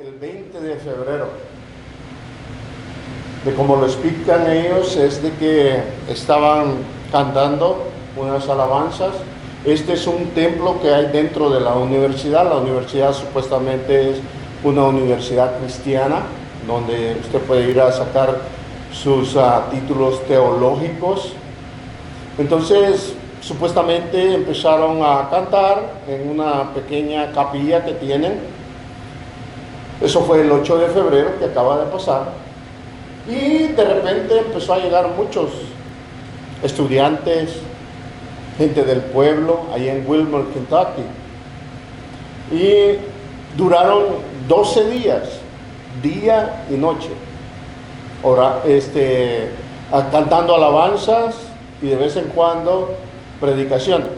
el 20 de febrero. De como lo explican ellos, es de que estaban cantando unas alabanzas. Este es un templo que hay dentro de la universidad. La universidad supuestamente es una universidad cristiana, donde usted puede ir a sacar sus títulos teológicos. Entonces, supuestamente empezaron a cantar en una pequeña capilla que tienen. Eso fue el 8 de febrero que acaba de pasar. Y de repente empezó a llegar muchos estudiantes, gente del pueblo, ahí en Wilmore, Kentucky. Y duraron 12 días, día y noche, cantando alabanzas y de vez en cuando predicaciones.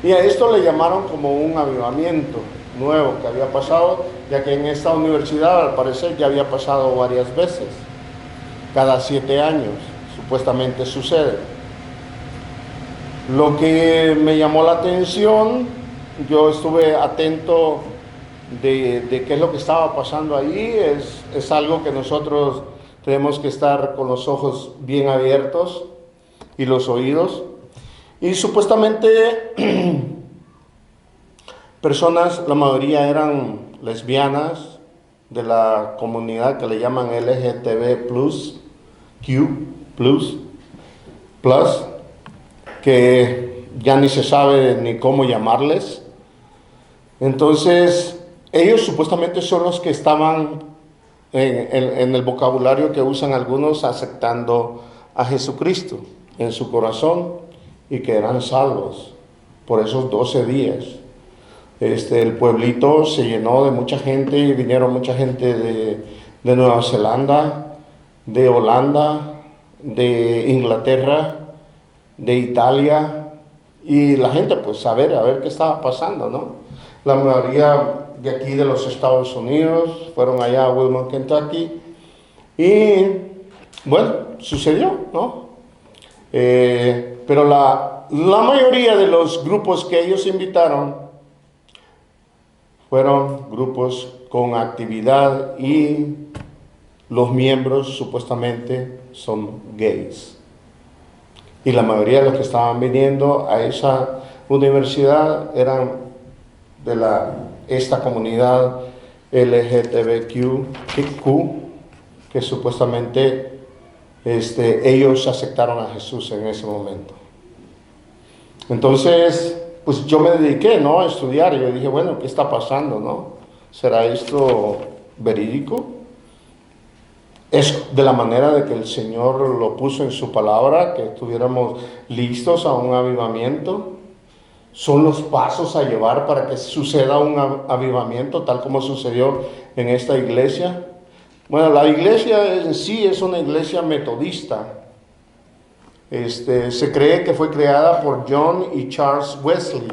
Y a esto le llamaron como un avivamiento nuevo que había pasado, ya que en esta universidad al parecer ya había pasado varias veces, cada 7 años supuestamente sucede. Lo que me llamó la atención, yo estuve atento de qué es lo que estaba pasando ahí, es algo que nosotros tenemos que estar con los ojos bien abiertos y los oídos. Y supuestamente personas, la mayoría eran lesbianas de la comunidad que le llaman LGTB+, que ya ni se sabe ni cómo llamarles. Entonces, ellos supuestamente son los que estaban en el vocabulario que usan algunos, aceptando a Jesucristo en su corazón y que eran salvos por esos 12 días. El pueblito se llenó de mucha gente y vinieron mucha gente de Nueva Zelanda, de Holanda, de Inglaterra, de Italia, y la gente pues a ver qué estaba pasando, ¿no? La mayoría de aquí de los Estados Unidos fueron allá a Wilmore, Kentucky, y bueno, sucedió, ¿no? Pero la mayoría de los grupos que ellos invitaron fueron grupos con actividad y los miembros supuestamente son gays. Y la mayoría de los que estaban viniendo a esa universidad eran de esta comunidad LGTBQ, que supuestamente ellos aceptaron a Jesús en ese momento. Entonces, pues yo me dediqué, ¿no?, a estudiar. Y yo dije, bueno, ¿qué está pasando, no? ¿Será esto verídico? Es de la manera de que el Señor lo puso en su palabra, que estuviéramos listos a un avivamiento. Son los pasos a llevar para que suceda un avivamiento, tal como sucedió en esta iglesia. Bueno, la iglesia en sí es una iglesia metodista. Se cree que fue creada por John y Charles Wesley.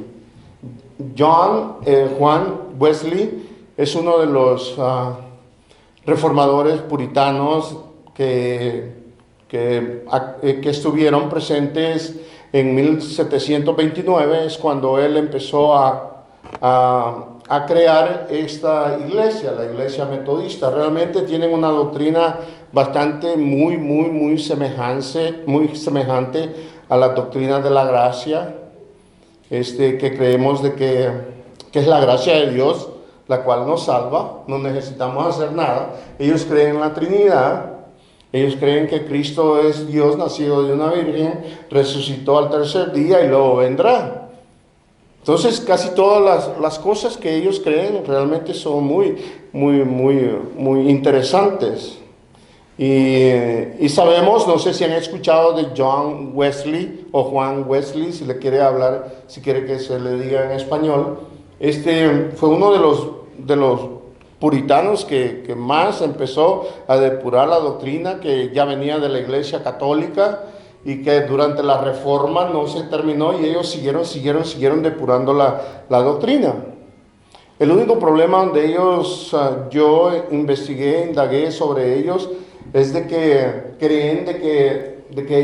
Juan Wesley es uno de los reformadores puritanos que estuvieron presentes en 1729, es cuando él empezó a crear esta iglesia, la iglesia metodista. Realmente tienen una doctrina bastante muy semejante a la doctrina de la gracia, que creemos de que es la gracia de Dios, la cual nos salva, no necesitamos hacer nada. Ellos creen en la Trinidad, ellos creen que Cristo es Dios nacido de una virgen, resucitó al tercer día y luego vendrá. Entonces casi todas las cosas que ellos creen realmente son muy interesantes. Y sabemos, no sé si han escuchado de John Wesley o Juan Wesley, si le quiere hablar, si quiere que se le diga en español. Fue uno de los puritanos que más empezó a depurar la doctrina que ya venía de la Iglesia Católica, y que durante la Reforma no se terminó, y ellos siguieron depurando la doctrina. El único problema donde ellos, yo indagué sobre ellos, es de que creen de que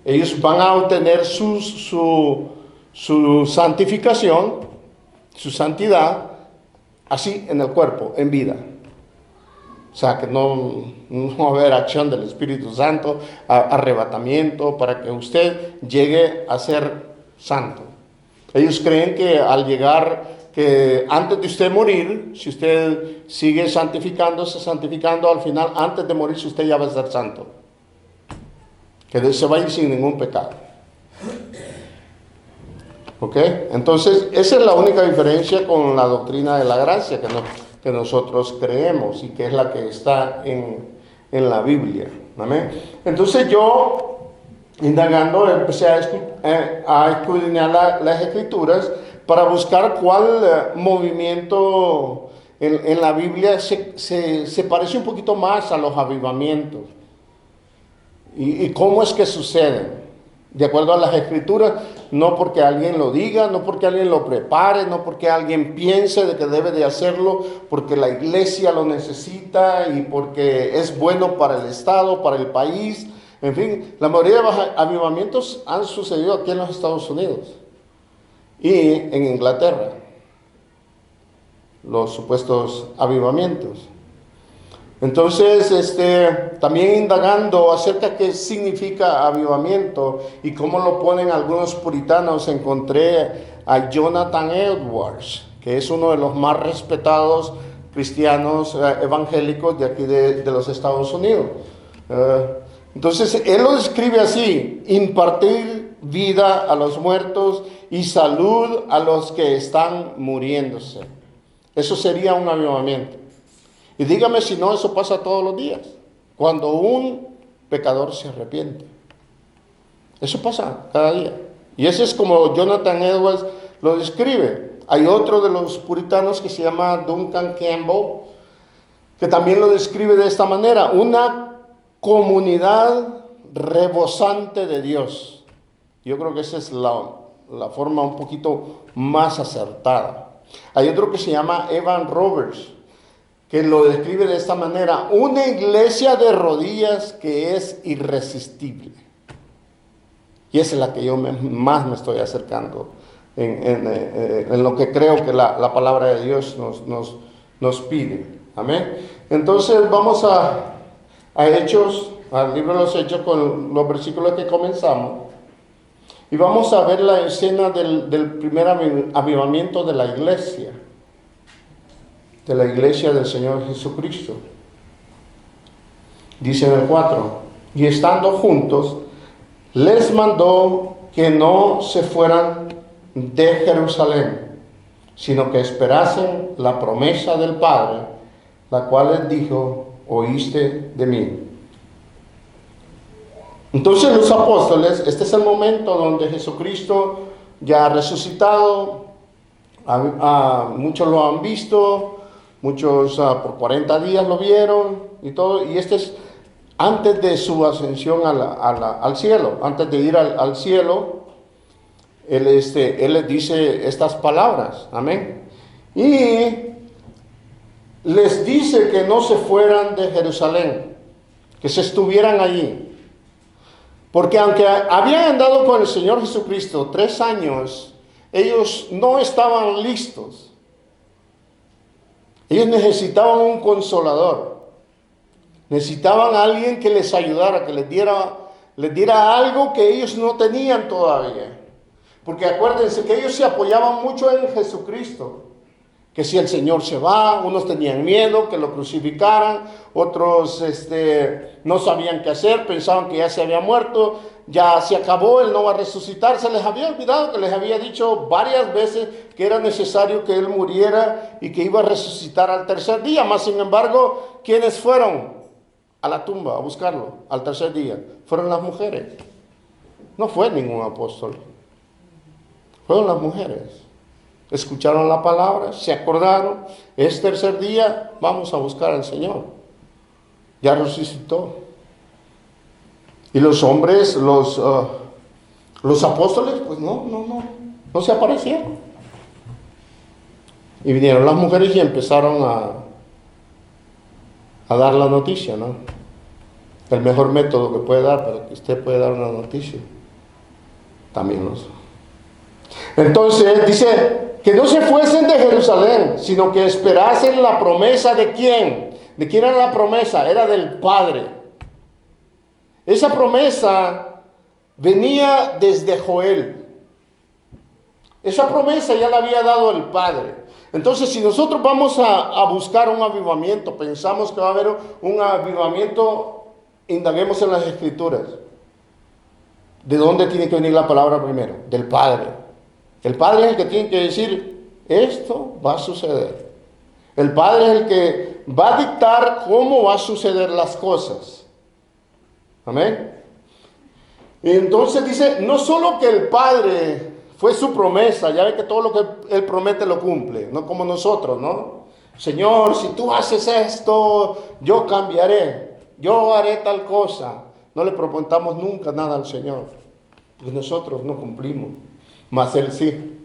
ellos van a obtener su santificación, su santidad, así en el cuerpo, en vida. O sea, que no va a haber acción del Espíritu Santo, arrebatamiento, para que usted llegue a ser santo. Ellos creen que al llegar, que antes de usted morir, si usted sigue santificando, al final, antes de morirse, usted ya va a ser santo. Que se va a ir sin ningún pecado. ¿Ok? Entonces, esa es la única diferencia con la doctrina de la gracia que nosotros creemos y que es la que está en la Biblia. ¿Amén? Entonces yo, indagando, empecé a escudriñar las Escrituras para buscar cuál movimiento en la Biblia se parece un poquito más a los avivamientos y cómo es que suceden. De acuerdo a las Escrituras, no porque alguien lo diga, no porque alguien lo prepare, no porque alguien piense de que debe de hacerlo, porque la iglesia lo necesita y porque es bueno para el Estado, para el país. En fin, la mayoría de los avivamientos han sucedido aquí en los Estados Unidos y en Inglaterra, los supuestos avivamientos. Entonces, también indagando acerca de qué significa avivamiento y cómo lo ponen algunos puritanos, encontré a Jonathan Edwards, que es uno de los más respetados cristianos evangélicos de aquí de los Estados Unidos. Entonces, él lo describe así: impartir vida a los muertos y salud a los que están muriéndose. Eso sería un avivamiento. Y dígame si no, eso pasa todos los días, cuando un pecador se arrepiente. Eso pasa cada día. Y ese es como Jonathan Edwards lo describe. Hay otro de los puritanos que se llama Duncan Campbell, que también lo describe de esta manera: una comunidad rebosante de Dios. Yo creo que esa es la forma un poquito más acertada. Hay otro que se llama Evan Roberts, que lo describe de esta manera: una iglesia de rodillas que es irresistible. Y esa es la que yo más me estoy acercando en lo que creo que la palabra de Dios nos pide. Amén. Entonces vamos a Hechos, al libro de los Hechos, con los versículos que comenzamos. Y vamos a ver la escena del primer avivamiento de la iglesia del Señor Jesucristo. Dice en el 4: y estando juntos, les mandó que no se fueran de Jerusalén, sino que esperasen la promesa del Padre, la cual les dijo: oíste de mí. Entonces los apóstoles, este es el momento donde Jesucristo ya ha resucitado, muchos lo han visto, muchos por 40 días lo vieron y todo, y este es antes de su ascensión al cielo. Antes de ir al cielo, él les dice estas palabras, amén, y les dice que no se fueran de Jerusalén, que se estuvieran allí, porque aunque habían andado con el Señor Jesucristo 3 años, ellos no estaban listos. Ellos necesitaban un consolador, necesitaban a alguien que les ayudara, que les diera algo que ellos no tenían todavía. Porque acuérdense que ellos se apoyaban mucho en Jesucristo, que si el Señor se va, unos tenían miedo que lo crucificaran, otros no sabían qué hacer, pensaban que ya se había muerto, ya se acabó, Él no va a resucitar. Se les había olvidado que les había dicho varias veces que era necesario que Él muriera y que iba a resucitar al tercer día. Mas sin embargo, ¿quiénes fueron a la tumba a buscarlo al tercer día? Fueron las mujeres. No fue ningún apóstol, fueron las mujeres. Escucharon la palabra, se acordaron: es tercer día, vamos a buscar al Señor, ya resucitó. Y los hombres, los apóstoles, pues no se aparecieron. Y vinieron las mujeres y empezaron a dar la noticia, ¿no? El mejor método que puede dar para que usted pueda dar una noticia. También los. Entonces dice que no se fuesen de Jerusalén, sino que esperasen la promesa de quién. ¿De quién era la promesa? Era del Padre. Esa promesa venía desde Joel. Esa promesa ya la había dado el Padre. Entonces, si nosotros vamos a buscar un avivamiento, pensamos que va a haber un avivamiento, indaguemos en las Escrituras. ¿De dónde tiene que venir la palabra primero? Del Padre. El Padre es el que tiene que decir, esto va a suceder. El Padre es el que va a dictar cómo va a suceder las cosas. Amén. Y entonces dice, no solo que el Padre fue su promesa, ya ve que todo lo que Él promete lo cumple, no como nosotros, ¿no? Señor, si tú haces esto, yo cambiaré, yo haré tal cosa. No le proponemos nunca nada al Señor, porque nosotros no cumplimos, mas Él sí.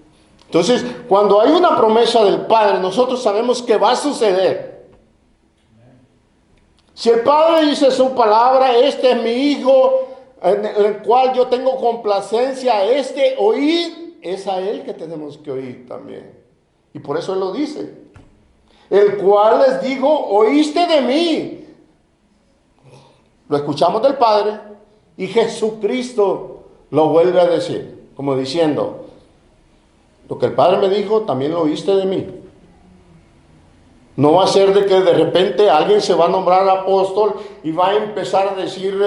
Entonces, cuando hay una promesa del Padre, nosotros sabemos que va a suceder. Si el Padre dice su palabra, este es mi Hijo, en el cual yo tengo complacencia, oír, es a Él que tenemos que oír también. Y por eso Él lo dice. El cual les digo, oíste de mí. Lo escuchamos del Padre y Jesucristo lo vuelve a decir, como diciendo, lo que el Padre me dijo, también lo oíste de mí. No va a ser de que de repente alguien se va a nombrar apóstol y va a empezar a decir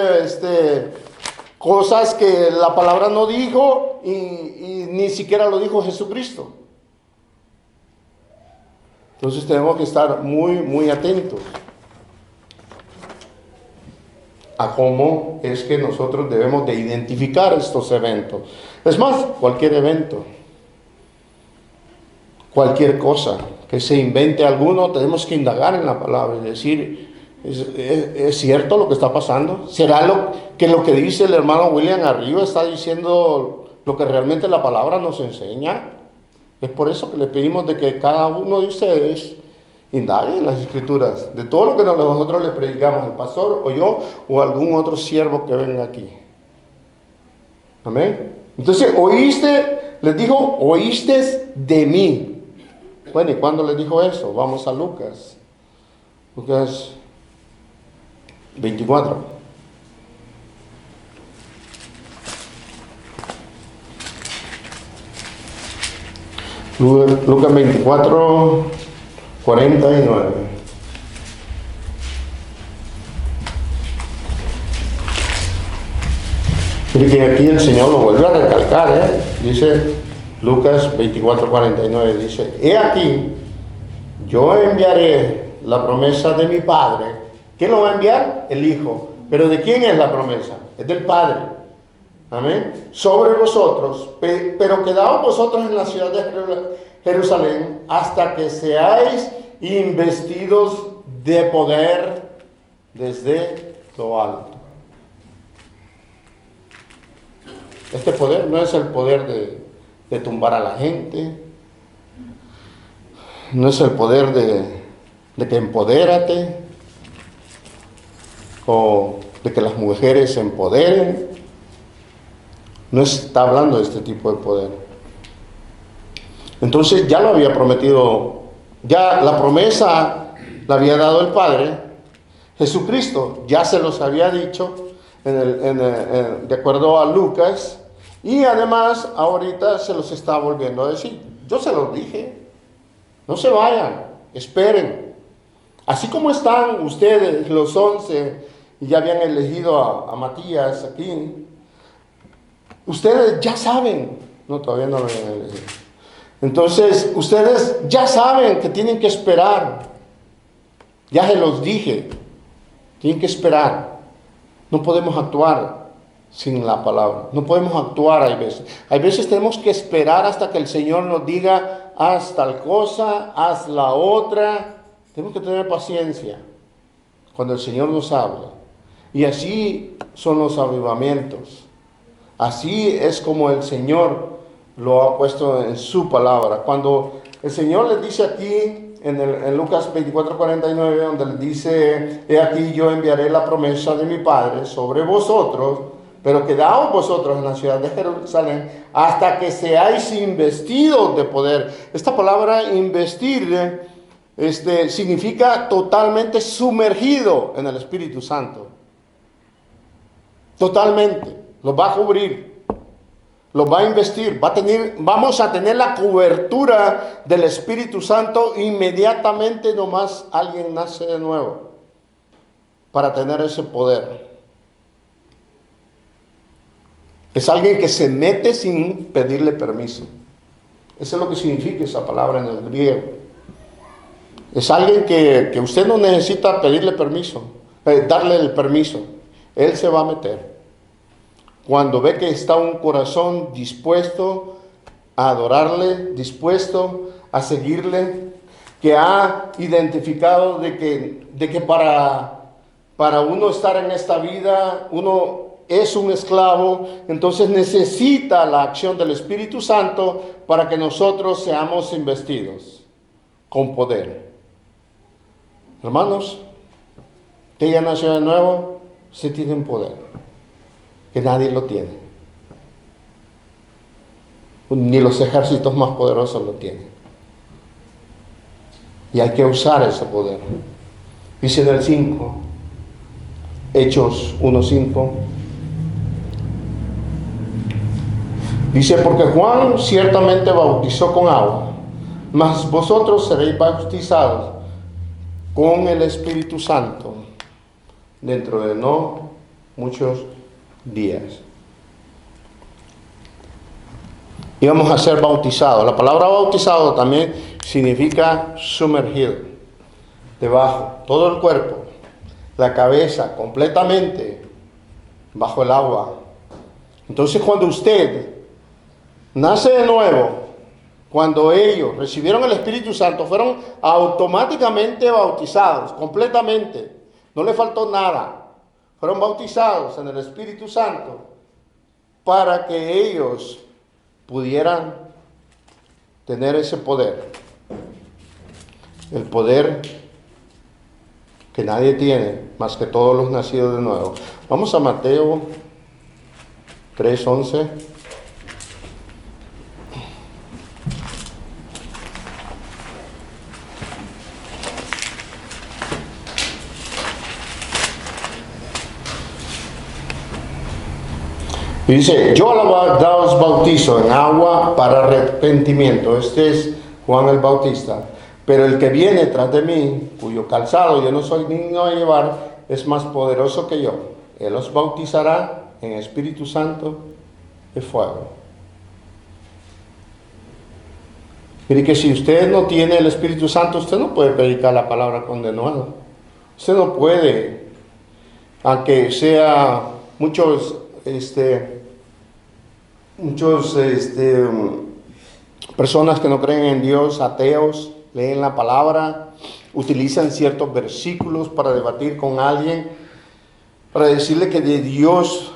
cosas que la palabra no dijo y ni siquiera lo dijo Jesucristo. Entonces tenemos que estar muy, muy atentos a cómo es que nosotros debemos de identificar estos eventos. Es más, cualquier evento, cualquier cosa que se invente alguno, tenemos que indagar en la palabra y decir, ¿es cierto lo que está pasando? ¿Será lo que dice el hermano William arriba está diciendo lo que realmente la palabra nos enseña? Es por eso que le pedimos de que cada uno de ustedes indague en las Escrituras, de todo lo que nosotros le predicamos, el pastor o yo o algún otro siervo que venga aquí. Amén. Entonces, les dijo, oíste de mí. Bueno, ¿y cuándo les dijo eso? Vamos a Lucas 24. Lucas 24, 49. Mire que aquí el Señor lo vuelve a recalcar, Dice Lucas 24, 49, dice, he aquí, yo enviaré la promesa de mi Padre. ¿Quién lo va a enviar? El Hijo. ¿Pero de quién es la promesa? Es del Padre. Amén. Sobre vosotros, pero quedaos vosotros en la ciudad de Jerusalén hasta que seáis investidos de poder desde lo alto. Este poder no es el poder de tumbar a la gente, no es el poder de que empodérate, o de que las mujeres se empoderen. No está hablando de este tipo de poder. Entonces ya lo había prometido, ya la promesa la había dado el Padre. Jesucristo ya se los había dicho de acuerdo a Lucas, y además ahorita se los está volviendo a decir. Yo se los dije, no se vayan, esperen. Así como están ustedes, los 11, y ya habían elegido a Matías aquí, ustedes ya saben, no, todavía no lo habían elegido. Entonces, ustedes ya saben que tienen que esperar. Ya se los dije, tienen que esperar. No podemos actuar sin la palabra. No podemos actuar hay veces. Hay veces tenemos que esperar hasta que el Señor nos diga, haz tal cosa, haz la otra. Tenemos que tener paciencia cuando el Señor nos habla. Y así son los avivamientos. Así es como el Señor lo ha puesto en su palabra. Cuando el Señor les dice aquí, en Lucas 24, 49, donde les dice, he aquí yo enviaré la promesa de mi Padre sobre vosotros, pero quedaos vosotros en la ciudad de Jerusalén hasta que seáis investidos de poder. Esta palabra investir significa totalmente sumergido en el Espíritu Santo. Totalmente. Los va a cubrir. Los va a investir. Vamos a tener la cobertura del Espíritu Santo inmediatamente nomás alguien nace de nuevo para tener ese poder. Es alguien que se mete sin pedirle permiso. Eso es lo que significa esa palabra en el griego. Es alguien que usted no necesita pedirle permiso, darle el permiso. Él se va a meter. Cuando ve que está un corazón dispuesto a adorarle, dispuesto a seguirle, que ha identificado de que para uno estar en esta vida, uno es un esclavo, entonces necesita la acción del Espíritu Santo para que nosotros seamos investidos con poder. Hermanos, que ya nació de nuevo, se tiene un poder que nadie lo tiene. Ni los ejércitos más poderosos lo tienen. Y hay que usar ese poder. Dice en el 5, Hechos 1:5. Dice, porque Juan ciertamente bautizó con agua, mas vosotros seréis bautizados con el Espíritu Santo dentro de no muchos días. Y vamos a ser bautizados. La palabra bautizado también significa sumergido, debajo, todo el cuerpo, la cabeza completamente bajo el agua. Entonces cuando usted nace de nuevo, cuando ellos recibieron el Espíritu Santo, fueron automáticamente bautizados, completamente. No le faltó nada. Fueron bautizados en el Espíritu Santo para que ellos pudieran tener ese poder. El poder que nadie tiene más que todos los nacidos de nuevo. Vamos a Mateo 3:11. Y dice, yo os bautizo en agua para arrepentimiento. Este es Juan el Bautista. Pero el que viene tras de mí, cuyo calzado yo no soy digno de llevar, es más poderoso que yo. Él os bautizará en Espíritu Santo y fuego. Mire que si usted no tiene el Espíritu Santo, usted no puede predicar la palabra con denuedo. Usted no puede, aunque sea muchos personas que no creen en Dios, ateos, leen la palabra, utilizan ciertos versículos para debatir con alguien, para decirle que de Dios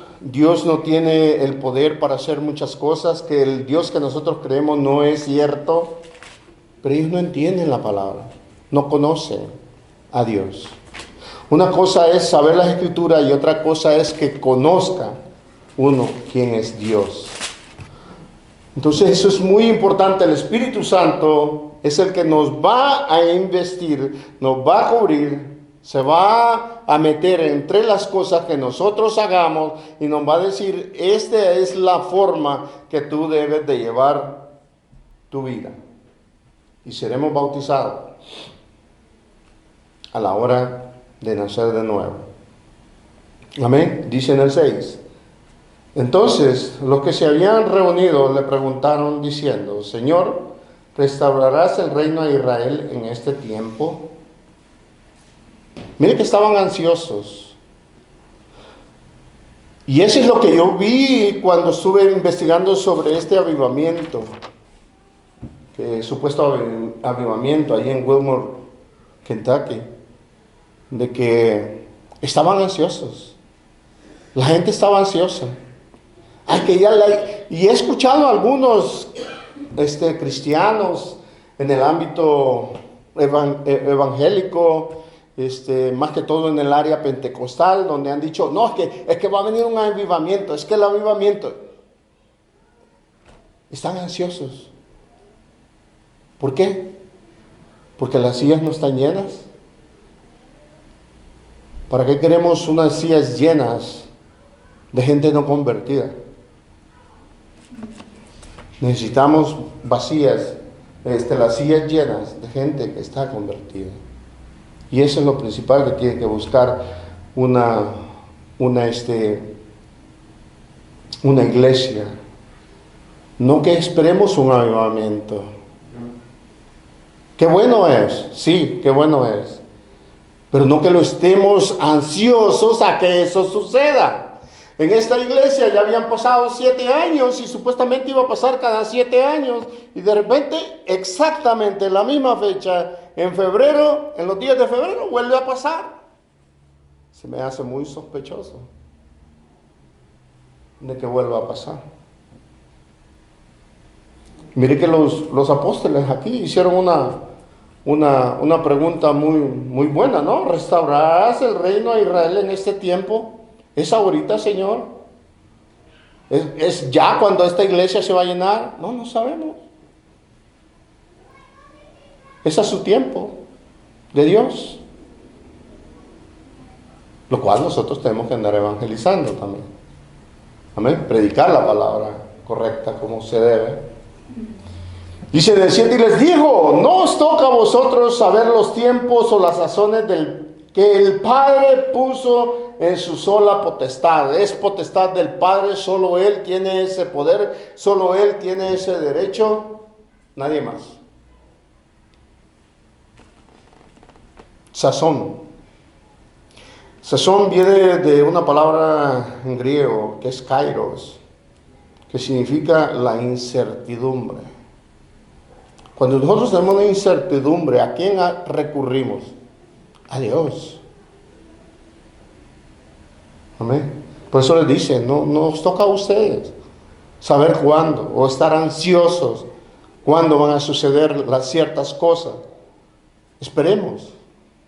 no tiene el poder para hacer muchas cosas, que el Dios que nosotros creemos no es cierto, pero ellos no entienden la palabra, no conocen a Dios. Una cosa es saber las Escrituras y otra cosa es que conozca uno quién es Dios. Entonces eso es muy importante. El Espíritu Santo es el que nos va a investir, nos va a cubrir, se va a meter entre las cosas que nosotros hagamos y nos va a decir, esta es la forma que tú debes de llevar tu vida. Y seremos bautizados a la hora de nacer de nuevo. Amén. Dice en el 6. Entonces los que se habían reunido le preguntaron diciendo, Señor, ¿restaurarás el reino de Israel en este tiempo? Mire que estaban ansiosos. Y eso es lo que yo vi cuando estuve investigando sobre este avivamiento, supuesto avivamiento ahí en Wilmore, Kentucky, de que estaban ansiosos. La gente estaba ansiosa. Y he escuchado a algunos cristianos en el ámbito evangélico, más que todo en el área pentecostal, donde han dicho, no, es que va a venir un avivamiento, es que el avivamiento. Están ansiosos. ¿Por qué? Porque las sillas no están llenas. ¿Para qué queremos unas sillas llenas de gente no convertida? Necesitamos vacías, las sillas llenas de gente que está convertida. Y eso es lo principal que tiene que buscar una iglesia. No que esperemos un avivamiento. Qué bueno es, sí, qué bueno es. Pero no que lo estemos ansiosos a que eso suceda. En esta iglesia ya habían pasado 7 años y supuestamente iba a pasar cada 7 años. Y de repente, exactamente en la misma fecha, en febrero, en los días de febrero, vuelve a pasar. Se me hace muy sospechoso de que vuelva a pasar. Mire que los apóstoles aquí hicieron una pregunta muy buena, ¿no? ¿Restaurarás el reino de Israel en este tiempo? ¿Es ahorita, Señor? ¿Es ya cuando esta iglesia se va a llenar? No sabemos. Es a su tiempo de Dios. Lo cual nosotros tenemos que andar evangelizando también. Amén. Predicar la palabra correcta como se debe. Dice en el 7, y les dijo, no os toca a vosotros saber los tiempos o las sazones que el Padre puso en su sola potestad. Es potestad del Padre, solo Él tiene ese poder, solo Él tiene ese derecho, nadie más. Sazón. Sazón viene de una palabra en griego que es kairos, que significa la incertidumbre. Cuando nosotros tenemos una incertidumbre, ¿a quién recurrimos? A Dios. Amén. Por eso les dice, no os toca a ustedes saber cuándo o estar ansiosos cuándo van a suceder las ciertas cosas. Esperemos.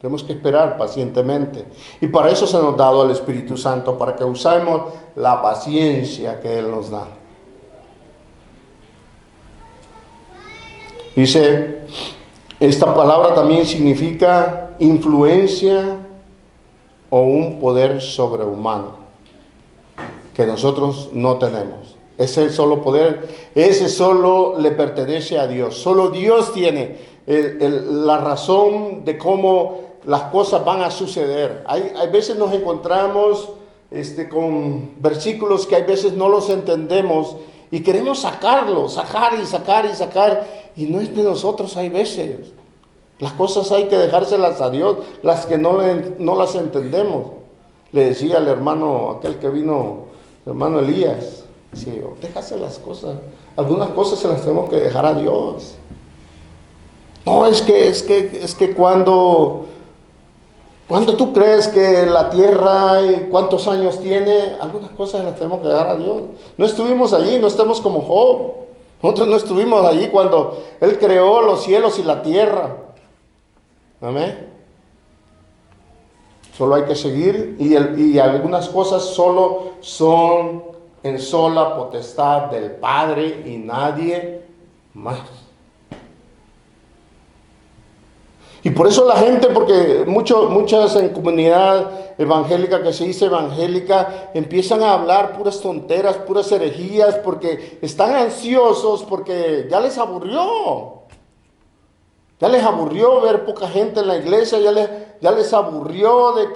Tenemos que esperar pacientemente. Y para eso se nos ha dado el Espíritu Santo, para que usemos la paciencia que Él nos da. Dice, esta palabra también significa influencia o un poder sobrehumano que nosotros no tenemos. Ese solo poder, ese solo le pertenece a Dios. Solo Dios tiene la razón de cómo las cosas van a suceder. Hay veces nos encontramos con versículos que hay veces no los entendemos y queremos sacarlos, sacar, y no es de nosotros. Hay veces las cosas hay que dejárselas a Dios, las que no las entendemos. Le decía al hermano, aquel que vino, el hermano Elías, sí, déjase las cosas, algunas cosas se las tenemos que dejar a Dios. No, es que cuando tú crees que la tierra, cuántos años tiene, algunas cosas las tenemos que dejar a Dios. No estuvimos allí, no estamos como Job. Nosotros no estuvimos allí cuando Él creó los cielos y la tierra. Amén. Solo hay que seguir y algunas cosas solo son en sola potestad del Padre y nadie más. Y por eso la gente, porque muchas en comunidad evangélica que se dice evangélica, empiezan a hablar puras tonteras, puras herejías, porque están ansiosos, porque ya les aburrió. Ya les aburrió ver poca gente en la iglesia, ya les aburrió de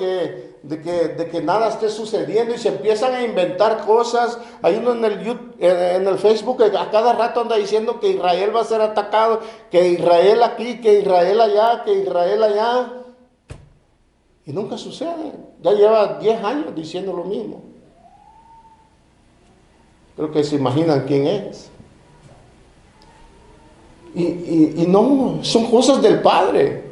que nada esté sucediendo y se empiezan a inventar cosas. Hay uno en el Facebook que a cada rato anda diciendo que Israel va a ser atacado, que Israel aquí, que Israel allá, que Israel allá. Y nunca sucede. Ya lleva 10 años diciendo lo mismo. Creo que se imaginan quién es. Y no, son cosas del Padre,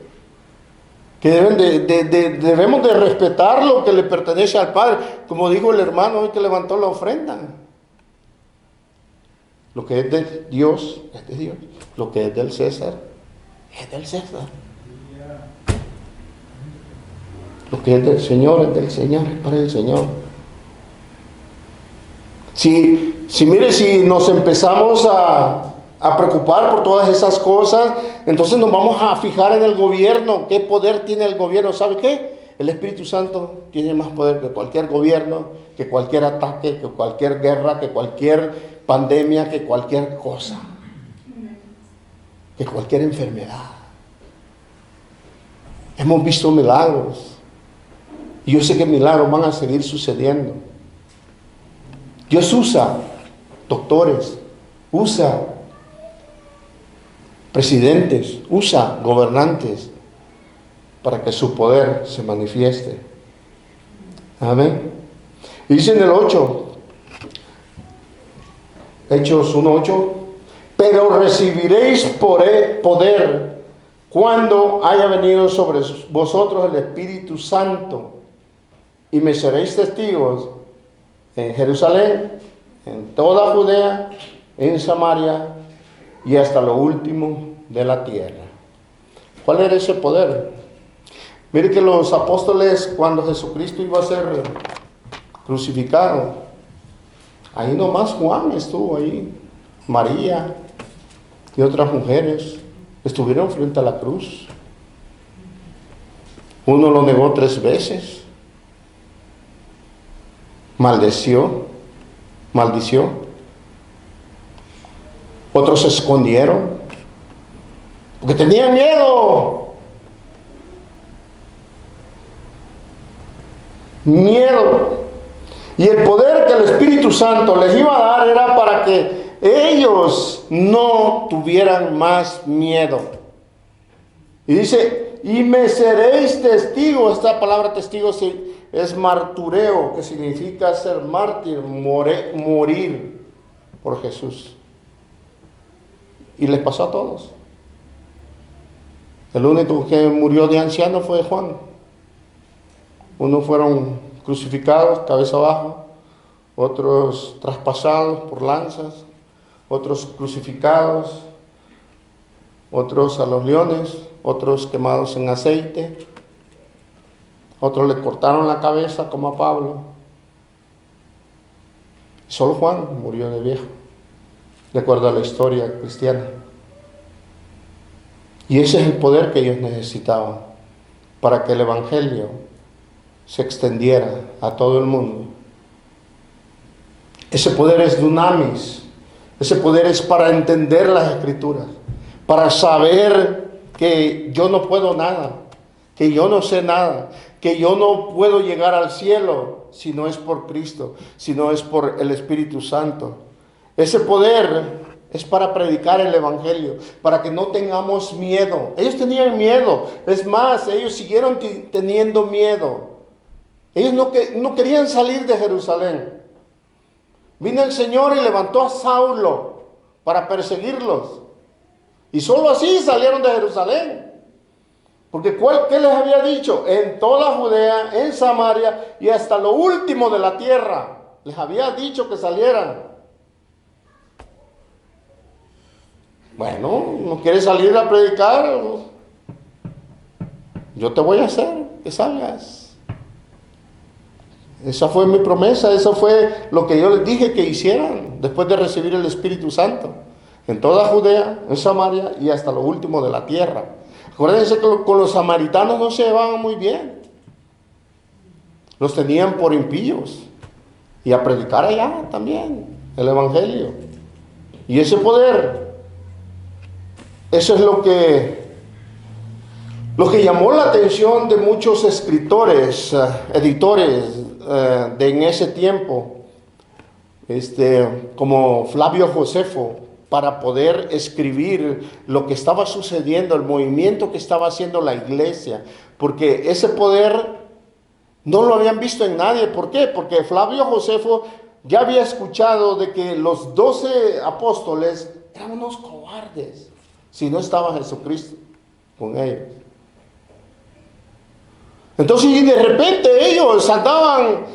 que debemos de respetar lo que le pertenece al Padre, como dijo el hermano hoy que levantó la ofrenda. Lo que es de Dios es de Dios, lo que es del César es del César. Lo que es del Señor es del Señor, es para el Señor. Mire, si nos empezamos a preocupar por todas esas cosas, entonces nos vamos a fijar en el gobierno. ¿Qué poder tiene el gobierno? ¿Sabe qué? El Espíritu Santo tiene más poder que cualquier gobierno, que cualquier ataque, que cualquier guerra, que cualquier pandemia, que cualquier cosa, que cualquier enfermedad. Hemos visto milagros. Y yo sé que milagros van a seguir sucediendo. Dios usa doctores, usa presidentes, usa gobernantes para que su poder se manifieste. Amén. Y dice en el 8, Hechos 1:8, pero recibiréis poder cuando haya venido sobre vosotros el Espíritu Santo, y me seréis testigos en Jerusalén, en toda Judea, en Samaria y hasta lo último de la tierra. ¿Cuál era ese poder? Mire que los apóstoles, cuando Jesucristo iba a ser crucificado, ahí nomás Juan estuvo ahí, María y otras mujeres estuvieron frente a la cruz. Uno lo negó 3 veces. Maldició. Otros se escondieron porque tenían miedo. Y el poder que el Espíritu Santo les iba a dar era para que ellos no tuvieran más miedo. Y dice, y me seréis testigo. Esta palabra testigo es martureo, que significa ser mártir, morir por Jesús. Y les pasó a todos. El único que murió de anciano fue Juan. Unos fueron crucificados, cabeza abajo, otros traspasados por lanzas, otros crucificados, otros a los leones, otros quemados en aceite. Otros le cortaron la cabeza como a Pablo. Solo Juan murió de viejo, de acuerdo a la historia cristiana. Y ese es el poder que ellos necesitaban para que el Evangelio se extendiera a todo el mundo. Ese poder es dunamis. Ese poder es para entender las Escrituras, para saber que yo no puedo nada, que yo no sé nada, que yo no puedo llegar al cielo si no es por Cristo, si no es por el Espíritu Santo. Ese poder es para predicar el Evangelio, para que no tengamos miedo. Ellos tenían miedo, es más, ellos siguieron teniendo miedo. Ellos no querían salir de Jerusalén. Vino el Señor y levantó a Saulo para perseguirlos. Y solo así salieron de Jerusalén. Porque ¿qué les había dicho? En toda Judea, en Samaria y hasta lo último de la tierra. Les había dicho que salieran. Bueno, ¿no quieres salir a predicar? Yo te voy a hacer que salgas. Esa fue mi promesa, eso fue lo que yo les dije que hicieran después de recibir el Espíritu Santo. En toda Judea, en Samaria y hasta lo último de la tierra. Acuérdense que con los samaritanos no se llevaban muy bien. Los tenían por impíos. Y a predicar allá también el Evangelio. Y ese poder, eso es lo que llamó la atención de muchos escritores, editores de en ese tiempo, como Flavio Josefo, para poder escribir lo que estaba sucediendo, el movimiento que estaba haciendo la iglesia, porque ese poder no lo habían visto en nadie. ¿Por qué? Porque Flavio Josefo ya había escuchado de que los 12 apóstoles eran unos cobardes si no estaba Jesucristo con ellos. Entonces, y de repente ellos andaban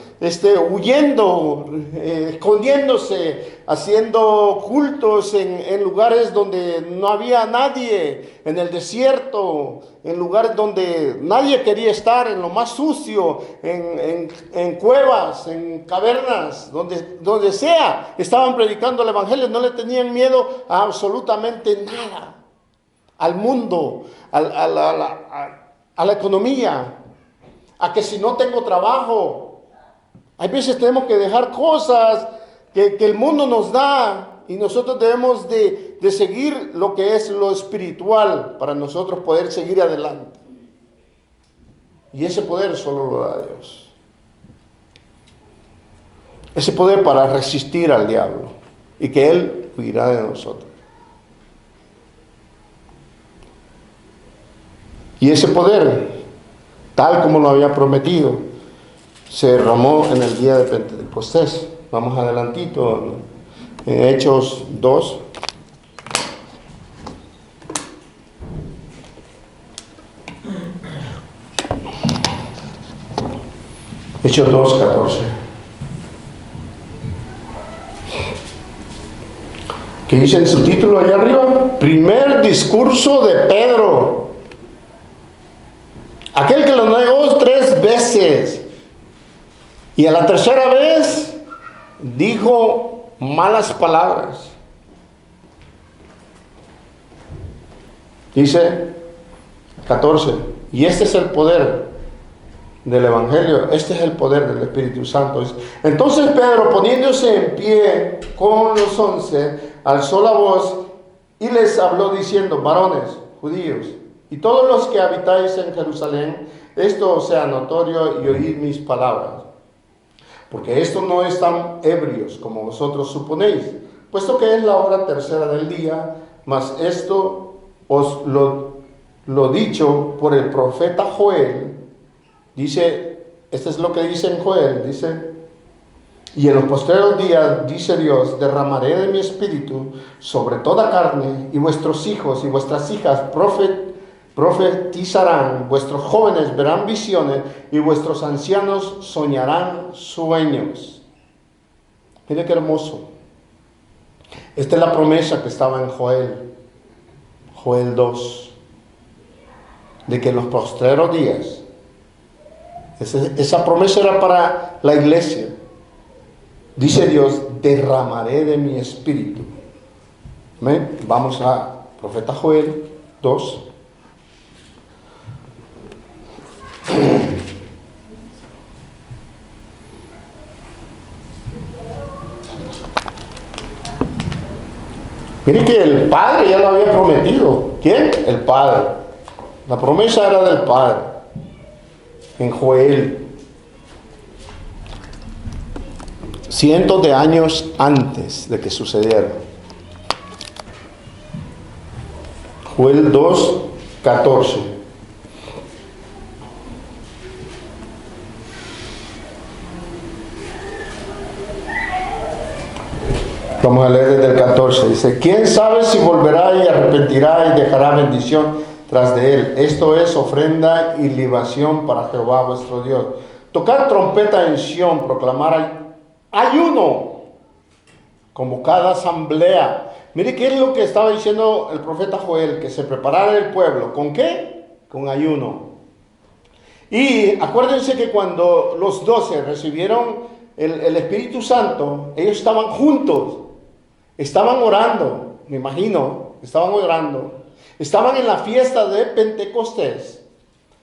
huyendo, escondiéndose, haciendo cultos en lugares donde no había nadie, en el desierto, en lugares donde nadie quería estar, en lo más sucio, en cuevas, en cavernas, donde sea, estaban predicando el evangelio, no le tenían miedo a absolutamente nada, al mundo, a la economía, a que si no tengo trabajo. Hay veces tenemos que dejar cosas que el mundo nos da y nosotros debemos de seguir lo que es lo espiritual para nosotros poder seguir adelante. Y ese poder solo lo da Dios. Ese poder para resistir al diablo y que Él huirá de nosotros. Y ese poder, tal como lo había prometido, se derramó en el día de Pentecostés. Vamos adelantito, en Hechos 2. Hechos 2, 14. ¿Qué dice en su título allá arriba? Primer discurso de Pedro. Aquel que lo negó 3 veces. Y a la tercera vez dijo malas palabras. Dice 14. Y este es el poder del Evangelio. Este es el poder del Espíritu Santo. Entonces Pedro, poniéndose en pie con los 11, alzó la voz y les habló diciendo: varones judíos y todos los que habitáis en Jerusalén, esto os sea notorio y oíd mis palabras. Porque estos no están ebrios como vosotros suponéis, puesto que es la hora tercera del día, mas esto os lo dicho por el profeta Joel. Dice, esto es lo que dice en Joel, dice: y en los postreros días, dice Dios, derramaré de mi espíritu sobre toda carne, y vuestros hijos y vuestras hijas profetizarán, vuestros jóvenes verán visiones y vuestros ancianos soñarán sueños. Mire qué hermoso. Esta es la promesa que estaba en Joel 2, de que en los postreros días, esa promesa era para la iglesia. Dice Dios: derramaré de mi espíritu. ¿Amén? Vamos a profeta Joel 2. Mire que el Padre ya lo había prometido. ¿Quién? El Padre. La promesa era del Padre. En Joel. Cientos de años antes de que sucediera. Joel 2, 14. Vamos a leer desde el 14. Dice: ¿quién sabe si volverá y arrepentirá y dejará bendición tras de él? Esto es ofrenda y libación para Jehová vuestro Dios. Tocar trompeta en Sión, proclamar ayuno, convocada asamblea. Mire qué es lo que estaba diciendo el profeta Joel: que se preparara el pueblo. ¿Con qué? Con ayuno. Y acuérdense que cuando los 12 recibieron el Espíritu Santo, ellos estaban juntos. Estaban orando, me imagino, estaban orando. Estaban en la fiesta de Pentecostés,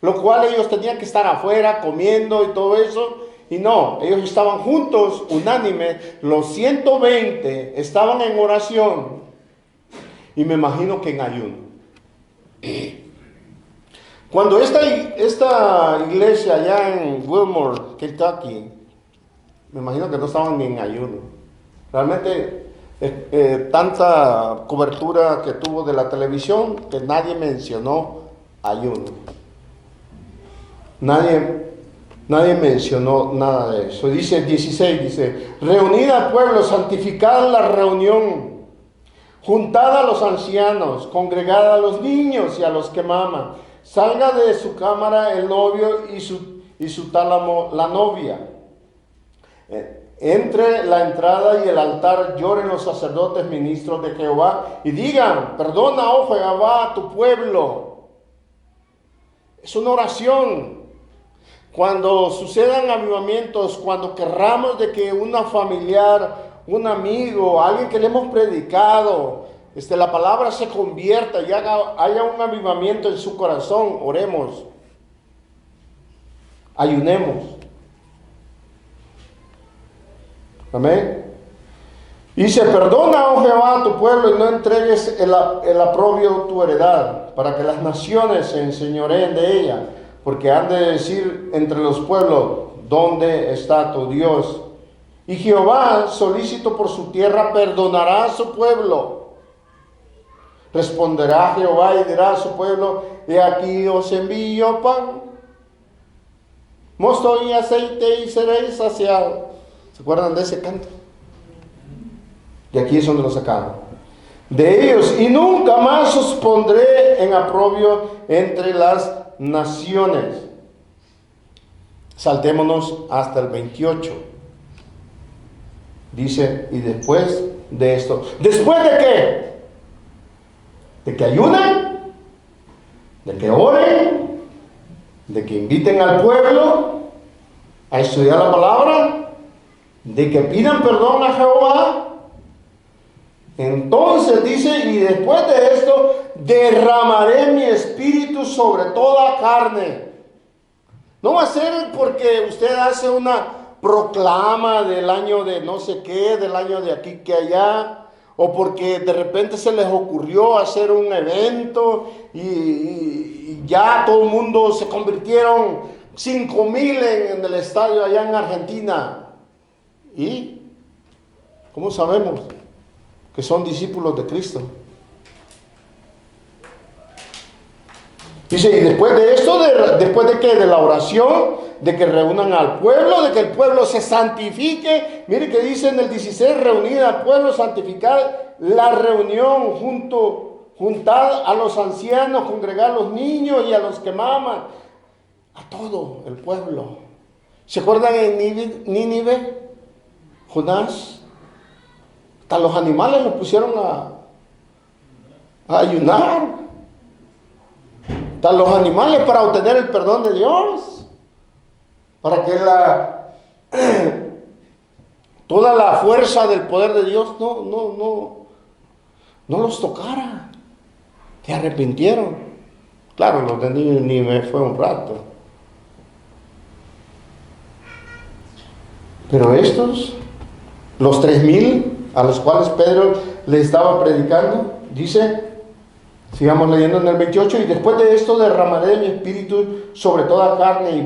lo cual ellos tenían que estar afuera comiendo y todo eso. Y no, ellos estaban juntos, unánime. Los 120 estaban en oración. Y me imagino que en ayuno. Cuando esta iglesia allá en Wilmore, Kentucky, me imagino que no estaban ni en ayuno. Realmente tanta cobertura que tuvo de la televisión que nadie mencionó ayuno. Nadie mencionó nada de eso. Dice el 16, dice: reunid al pueblo, santificad la reunión, juntad a los ancianos, congregad a los niños y a los que maman. Salga de su cámara el novio y su tálamo la novia. entre la entrada y el altar lloren los sacerdotes ministros de Jehová y digan: perdona, oh Jehová, a tu pueblo. Es una oración. Cuando sucedan avivamientos, cuando querramos de que una familiar, un amigo, alguien que le hemos predicado, la palabra se convierta y haya un avivamiento en su corazón, oremos, ayunemos. Amén. Dice: perdona, oh Jehová, a tu pueblo y no entregues el aprobio tu heredad, para que las naciones se enseñoreen de ella, porque han de decir entre los pueblos: ¿dónde está tu Dios? Y Jehová, solícito por su tierra, perdonará a su pueblo. Responderá Jehová y dirá a su pueblo: he aquí os envío pan, mosto y aceite, y seréis saciados. ¿Se acuerdan de ese canto? Y aquí es donde lo sacaron. De ellos: y nunca más os pondré en aprobio entre las naciones. Saltémonos hasta el 28. Dice: y después de esto, ¿después de qué? De que ayunen, de que oren, de que inviten al pueblo a estudiar la palabra, de que pidan perdón a Jehová. Entonces dice: y después de esto derramaré mi espíritu sobre toda carne. No va a ser porque usted hace una proclama del año de no sé qué, del año de aquí que allá, o porque de repente se les ocurrió hacer un evento y ya todo el mundo se convirtieron 5,000 en el estadio allá en Argentina. ¿Y cómo sabemos que son discípulos de Cristo? Dice: y después de esto, después de que de la oración, de que reúnan al pueblo, de que el pueblo se santifique. Mire que dice en el 16: reunid al pueblo, santificad la reunión, juntad a los ancianos, congregad a los niños y a los que maman, a todo el pueblo. ¿Se acuerdan en Nínive? Jonás, hasta los animales los pusieron a ayunar, hasta los animales, para obtener el perdón de Dios, para que toda la fuerza del poder de Dios no los tocara. Se arrepintieron. Claro, los de Nínive fue un rato, pero estos, los 3,000 a los cuales Pedro le estaba predicando, dice, sigamos leyendo en el 28: y después de esto derramaré mi espíritu sobre toda carne, y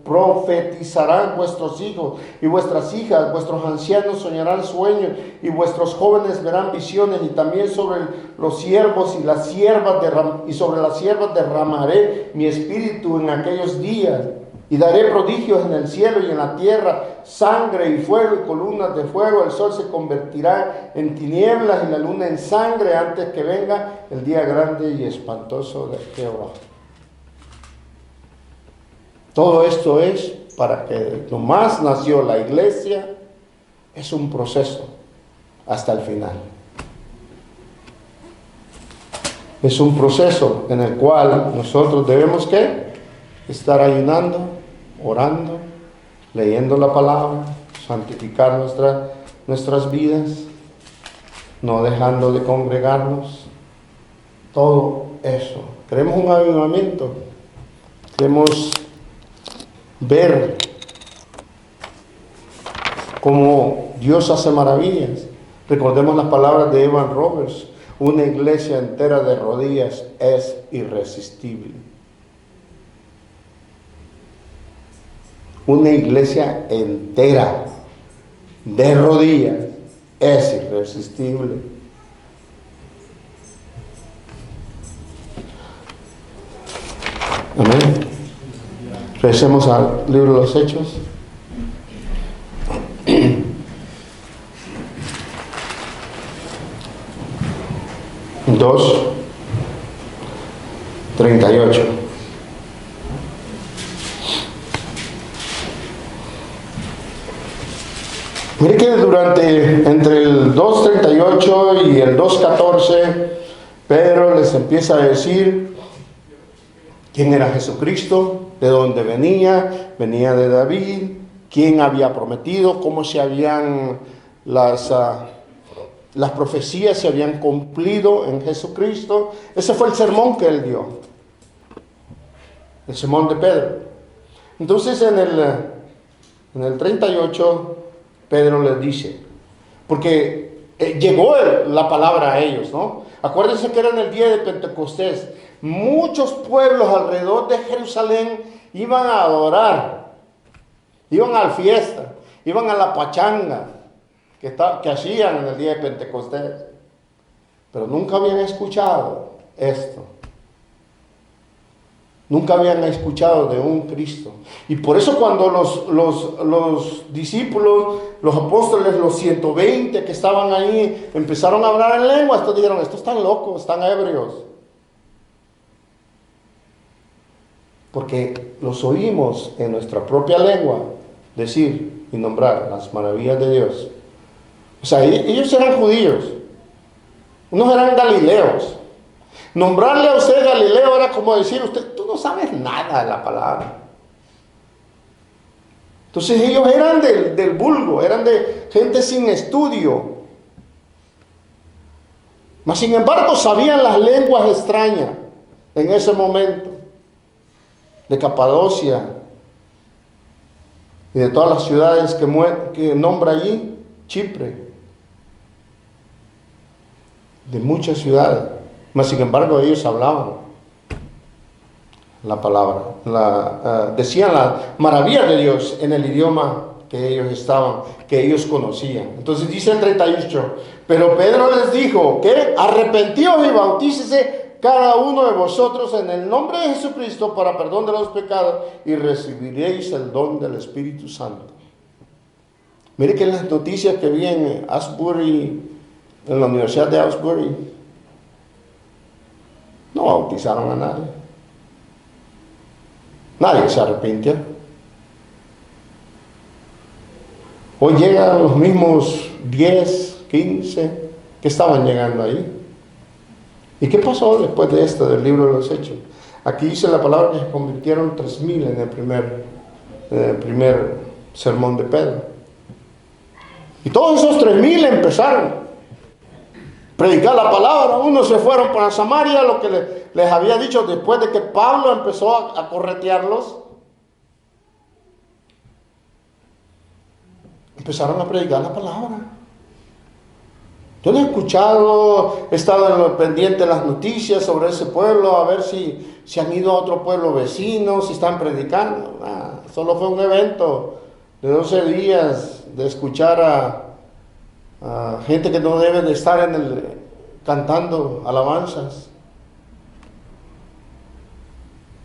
profetizarán vuestros hijos y vuestras hijas, vuestros ancianos soñarán sueños, y vuestros jóvenes verán visiones, y también sobre los siervos y las siervas derramaré mi espíritu en aquellos días. Y daré prodigios en el cielo y en la tierra, sangre y fuego y columnas de fuego. El sol se convertirá en tinieblas y la luna en sangre antes que venga el día grande y espantoso de Jehová. Todo esto es para que nomás nació la iglesia. Es un proceso hasta el final. Es un proceso en el cual nosotros debemos ¿qué? Estar ayunando, orando, leyendo la palabra, santificar nuestras vidas, no dejando de congregarnos. Todo eso. Queremos un avivamiento. Queremos ver cómo Dios hace maravillas. Recordemos las palabras de Evan Roberts: una iglesia entera de rodillas es irresistible. Una iglesia entera de rodillas es irresistible. Amén. Regresemos al libro de los Hechos. 2:38. Mire que entre el 2:38 y el 2:14, Pedro les empieza a decir quién era Jesucristo, de dónde venía de David, quién había prometido, cómo se habían las profecías se habían cumplido en Jesucristo. Ese fue el sermón que él dio, el sermón de Pedro. Entonces en el 38 Pedro les dice, porque llegó la palabra a ellos, ¿no? Acuérdense que era en el día de Pentecostés. Muchos pueblos alrededor de Jerusalén iban a adorar, iban a la fiesta, iban a la pachanga que hacían en el día de Pentecostés, pero nunca habían escuchado esto. Nunca habían escuchado de un Cristo. Y por eso cuando los discípulos, los apóstoles, los 120 que estaban ahí, empezaron a hablar en lengua, estos dijeron, estos están locos, están ebrios. Porque los oímos en nuestra propia lengua decir y nombrar las maravillas de Dios. O sea, ellos eran judíos, unos eran galileos. Nombrarle a usted Galileo era como decir, tú no sabes nada de la palabra. Entonces ellos eran del vulgo, eran de gente sin estudio. Mas sin embargo sabían las lenguas extrañas en ese momento, de Capadocia y de todas las ciudades que nombra allí, Chipre, de muchas ciudades. Mas sin embargo ellos hablaban la palabra, decían las maravillas de Dios en el idioma que ellos conocían. Entonces dice el 38, pero Pedro les dijo, ¿qué? Arrepentíos y bautícese cada uno de vosotros en el nombre de Jesucristo para perdón de los pecados y recibiréis el don del Espíritu Santo. Mire que en las noticias que vi en Asbury, en la Universidad de Asbury, no bautizaron a nadie. Nadie se arrepintió. Hoy llegan los mismos 10, 15 que estaban llegando ahí. ¿Y qué pasó después de esto, del libro de los Hechos? Aquí dice la palabra que se convirtieron 3,000 en el primer sermón de Pedro. Y todos esos 3,000 empezaron predicar la palabra. Unos se fueron para Samaria, lo que les había dicho después de que Pablo empezó a corretearlos. Empezaron a predicar la palabra. Yo no he escuchado, he estado pendiente de las noticias sobre ese pueblo, a ver si han ido a otro pueblo vecino, si están predicando. Solo fue un evento de 12 días de escuchar a gente que no debe de estar cantando alabanzas.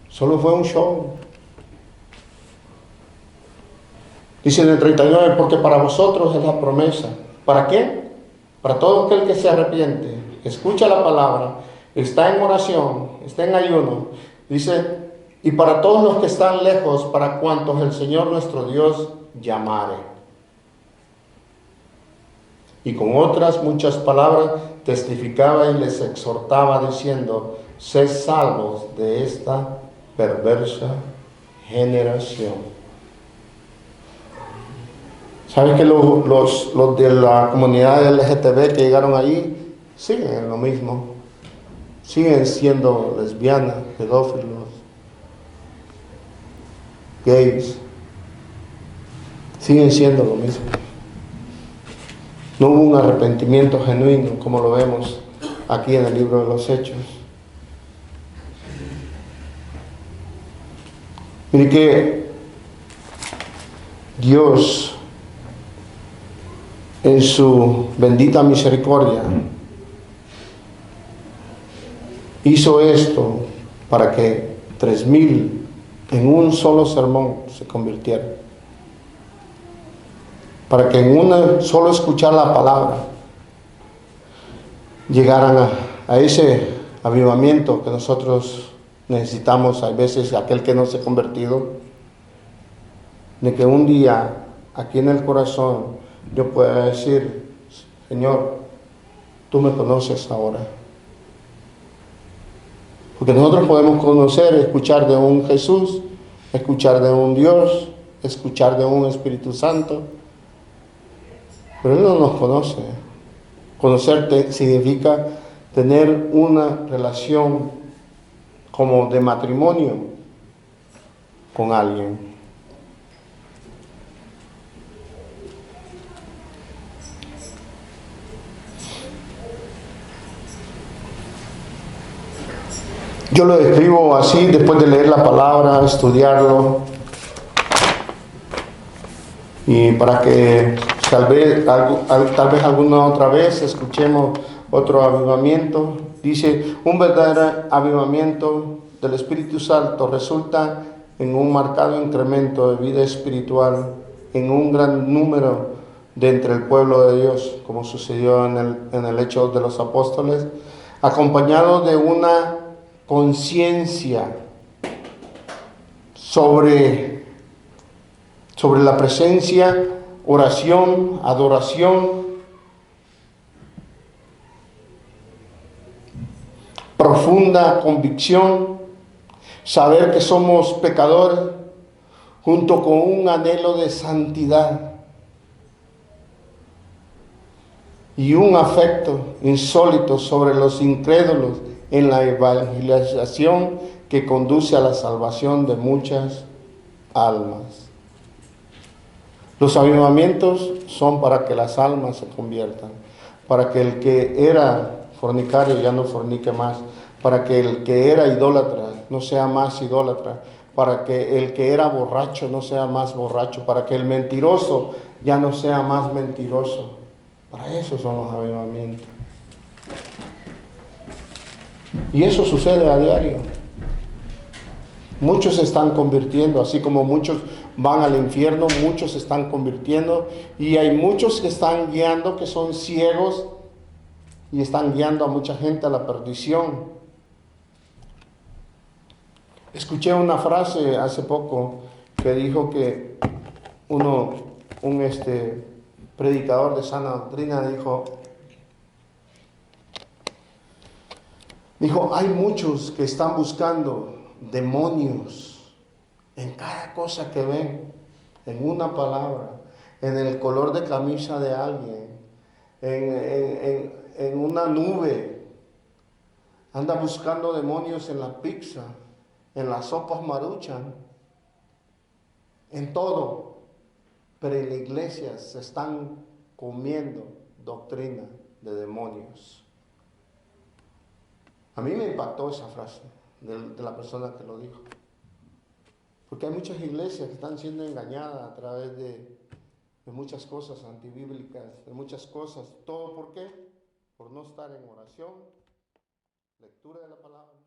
Solo fue un show. Dice en el 39, porque para vosotros es la promesa. ¿Para qué? Para todo aquel que se arrepiente, escucha la palabra, está en oración, está en ayuno. Dice, y para todos los que están lejos, para cuantos el Señor nuestro Dios llamare. Y con otras muchas palabras testificaba y les exhortaba diciendo, sed salvos de esta perversa generación. ¿Saben que los de la comunidad LGTB que llegaron allí siguen en lo mismo? Siguen siendo lesbianas, pedófilos, gays. Siguen siendo lo mismo. No hubo un arrepentimiento genuino como lo vemos aquí en el libro de los Hechos. Mire que Dios, en su bendita misericordia, hizo esto para que 3,000 en un solo sermón se convirtieran. Para que en una solo escuchar la palabra llegaran a ese avivamiento que nosotros necesitamos, a veces aquel que no se ha convertido, de que un día aquí en el corazón yo pueda decir, Señor, tú me conoces ahora. Porque nosotros podemos conocer, escuchar de un Jesús, escuchar de un Dios, escuchar de un Espíritu Santo, pero Él no nos conoce. Conocerte significa tener una relación como de matrimonio con alguien. Yo lo describo así después de leer la palabra, estudiarlo, y para que tal vez alguna otra vez escuchemos otro avivamiento. Dice, un verdadero avivamiento del Espíritu Santo resulta en un marcado incremento de vida espiritual en un gran número de entre el pueblo de Dios, como sucedió en el Hecho de los Apóstoles, acompañado de una conciencia sobre la presencia, oración, adoración, profunda convicción, saber que somos pecadores, junto con un anhelo de santidad y un afecto insólito sobre los incrédulos en la evangelización que conduce a la salvación de muchas almas. Los avivamientos son para que las almas se conviertan, para que el que era fornicario ya no fornique más, para que el que era idólatra no sea más idólatra, para que el que era borracho no sea más borracho, para que el mentiroso ya no sea más mentiroso. Para eso son los avivamientos. Y eso sucede a diario. Muchos se están convirtiendo, así como muchos van al infierno, muchos se están convirtiendo, y hay muchos que están guiando, que son ciegos y están guiando a mucha gente a la perdición. Escuché una frase hace poco que dijo que un predicador de sana doctrina dijo, hay muchos que están buscando demonios en cada cosa que ven, en una palabra, en el color de camisa de alguien, en una nube. Anda buscando demonios en la pizza, en las sopas Maruchan, en todo. Pero en la iglesia se están comiendo doctrina de demonios. A mí me impactó esa frase de la persona que lo dijo. Porque hay muchas iglesias que están siendo engañadas a través de muchas cosas antibíblicas, de muchas cosas. ¿Todo por qué? Por no estar en oración, lectura de la palabra.